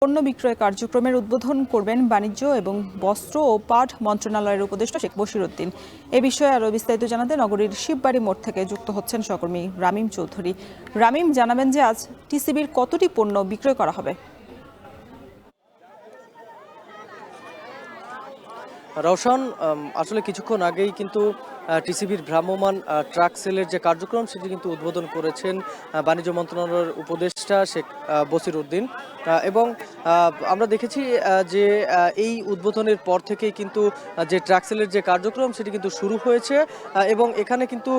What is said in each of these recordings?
পণ্য বিক্রয় কার্যক্রমের উদ্বোধন করবেন বাণিজ্য এবং বস্ত্র ও পাট মন্ত্রণালয়ের উপদেষ্টা শেখ বশিরউদ্দিন। এ বিষয়ে আরও বিস্তারিত জানাতে নগরীর শিববাড়ি মোড় থেকে যুক্ত হচ্ছেন সহকর্মী রামিম চৌধুরী। রামিম, জানাবেন যে আজ টিসিবির কতটি পণ্য বিক্রয় করা হবে? রওশন, আসলে কিছুক্ষণ আগেই কিন্তু টিসিবির ভ্রাম্যমাণ ট্রাক সেলের যে কার্যক্রম সেটি কিন্তু উদ্বোধন করেছেন বাণিজ্য মন্ত্রণালয়ের উপদেষ্টা শেখ বশিরউদ্দিন। এবং আমরা দেখেছি যে এই উদ্বোধনের পর থেকেই কিন্তু যে ট্রাক সেলের যে কার্যক্রম সেটি কিন্তু শুরু হয়েছে। এবং এখানে কিন্তু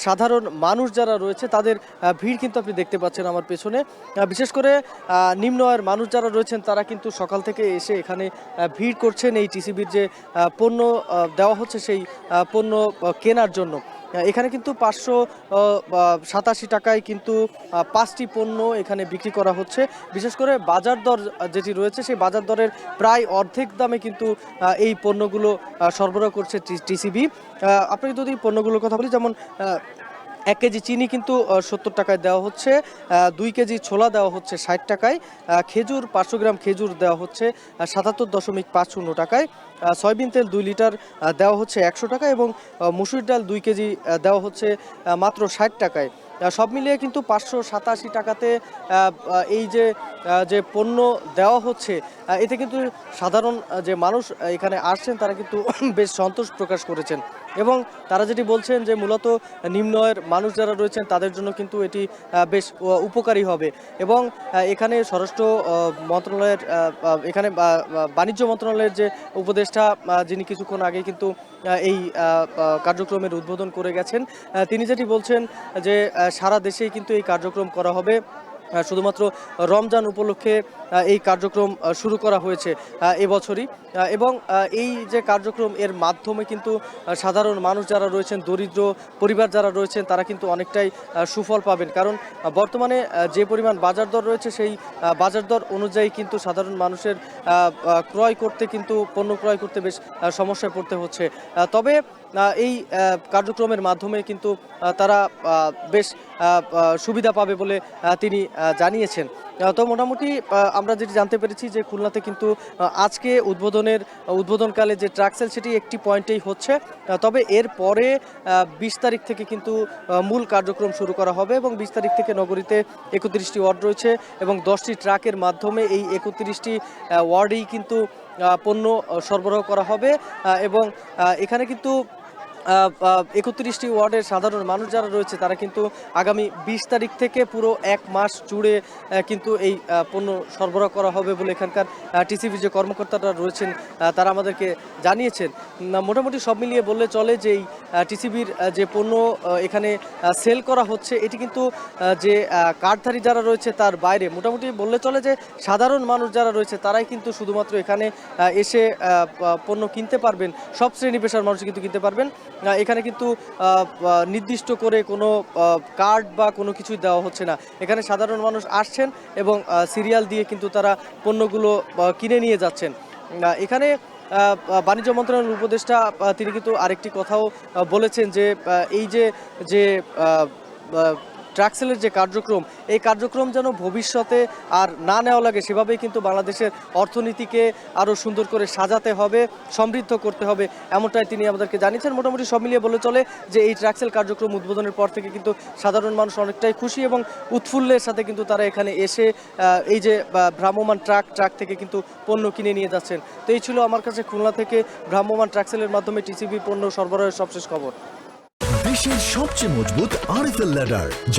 সাধারণ মানুষ যারা রয়েছে তাদের ভিড় কিন্তু আপনি দেখতে পাচ্ছেন আমার পেছনে। বিশেষ করে নিম্ন আয়ের মানুষ যারা রয়েছেন তারা কিন্তু সকাল থেকে এসে এখানে ভিড় করছেন এই টিসিবির যে পণ্য দেওয়া হচ্ছে সেই পণ্য কেনার জন্য। এখানে কিন্তু 587 টাকায় কিন্তু 5টি পণ্য এখানে বিক্রি করা হচ্ছে। বিশেষ করে বাজার দর যেটি রয়েছে সেই বাজার দরের প্রায় অর্ধেক দামে কিন্তু এই পণ্যগুলো সরবরাহ করছে টিসিবি। আপনাকে যদি পণ্যগুলোর কথা বলি, যেমন 1 কেজি চিনি কিন্তু 70 টাকায় দেওয়া হচ্ছে, 2 কেজি ছোলা দেওয়া হচ্ছে 60 টাকায়, খেজুর 500 গ্রাম খেজুর দেওয়া হচ্ছে 77.50 টাকায়, সয়াবিন তেল 2 লিটার দেওয়া হচ্ছে 100 টাকা এবং মসুর ডাল 2 কেজি দেওয়া হচ্ছে মাত্র 60 টাকায়। সব মিলিয়ে কিন্তু 587 টাকাতে এই যে পণ্য দেওয়া হচ্ছে, এতে কিন্তু সাধারণ যে মানুষ এখানে আসছেন তারা কিন্তু বেশ সন্তোষ প্রকাশ করেছেন। এবং তারা যেটি বলছেন যে মূলত নিম্ন আয়ের মানুষ যারা রয়েছেন তাদের জন্য কিন্তু এটি বেশ উপকারী হবে। এবং এখানে স্বরাষ্ট্র মন্ত্রণালয়ের এখানে বাণিজ্য মন্ত্রণালয়ের যে উপদেষ্টা যিনি কিছুক্ষণ আগে কিন্তু এই কার্যক্রমের উদ্বোধন করে গেছেন, তিনি যেটি বলছেন যে সারা দেশেই কিন্তু এই কার্যক্রম করা হবে। শুধুমাত্র রমজান উপলক্ষে এই কার্যক্রম শুরু করা হয়েছে এবছরই। এবং এই যে কার্যক্রম এর মাধ্যমে কিন্তু সাধারণ মানুষ যারা রয়েছেন, দরিদ্র পরিবার যারা রয়েছেন তারা কিন্তু অনেকটাই সুফল পাবেন। কারণ বর্তমানে যে পরিমাণ বাজার দর রয়েছে সেই বাজার দর অনুযায়ী কিন্তু সাধারণ মানুষের ক্রয় করতে কিন্তু পণ্য ক্রয় করতে বেশ সমস্যায় পড়তে হচ্ছে। তবে এই কার্যক্রমের মাধ্যমে কিন্তু তারা বেশ সুবিধা পাবে বলে তিনি জানিয়েছেন। তো মোটামুটি আমরা যেটি জানতে পেরেছি যে খুলনাতে কিন্তু আজকে উদ্বোধনকালে যে ট্রাক সেল সেটি একটি পয়েন্টেই হচ্ছে। তবে এর পরে 20 তারিখ থেকে কিন্তু মূল কার্যক্রম শুরু করা হবে এবং 20 তারিখ থেকে নগরীতে 31টি ওয়ার্ড রয়েছে এবং 10টি ট্রাকের মাধ্যমে এই 31টি ওয়ার্ডেই কিন্তু পণ্য সরবরাহ করা হবে। এবং এখানে কিন্তু 31টি ওয়ার্ডের সাধারণ মানুষ যারা রয়েছে তারা কিন্তু আগামী 20 তারিখ থেকে পুরো 1 মাস জুড়ে কিন্তু এই পণ্য সরবরাহ করা হবে বলে এখানকার টিসিবির যে কর্মকর্তারা রয়েছেন তারা আমাদেরকে জানিয়েছেন। মোটামুটি সব মিলিয়ে বললে চলে যে এই টিসিবির যে পণ্য এখানে সেল করা হচ্ছে এটি কিন্তু যে কার্ডধারী যারা রয়েছে তার বাইরে মোটামুটি বললে চলে যে সাধারণ মানুষ যারা রয়েছে তারাই কিন্তু শুধুমাত্র এখানে এসে পণ্য কিনতে পারবেন। সব শ্রেণী পেশার মানুষ কিন্তু কিনতে পারবেন। এখানে কিন্তু নির্দিষ্ট করে কোনো কার্ড বা কোনো কিছুই দেওয়া হচ্ছে না। এখানে সাধারণ মানুষ আসছেন এবং সিরিয়াল দিয়ে কিন্তু তারা পণ্যগুলো কিনে নিয়ে যাচ্ছেন। এখানে বাণিজ্য মন্ত্রণালয়ের উপদেষ্টা তিনি কিন্তু আরেকটি কথাও বলেছেন যে এই যে ট্রাক সেলের যে কার্যক্রম, এই কার্যক্রম যেন ভবিষ্যতে আর না নেওয়া লাগে সেভাবেই কিন্তু বাংলাদেশের অর্থনীতিকে আরও সুন্দর করে সাজাতে হবে, সমৃদ্ধ করতে হবে, এমনটাই তিনি আমাদেরকে জানিয়েছেন। মোটামুটি সব মিলিয়ে বলে চলে যে এই ট্রাক সেল কার্যক্রম উদ্বোধনের পর থেকে কিন্তু সাধারণ মানুষ অনেকটাই খুশি এবং উৎফুল্লের সাথে কিন্তু তারা এখানে এসে এই যে ভ্রাম্যমাণ ট্রাক থেকে কিন্তু পণ্য কিনে নিয়ে যাচ্ছেন। তো এই ছিল আমার কাছে খুলনা থেকে ভ্রাম্যমাণ ট্রাক সেলের মাধ্যমে টিসিবি পণ্য সরবরাহের সবশেষ খবর। দেশের সবচেয়ে মজবুত আরএফএল ল্যাডার।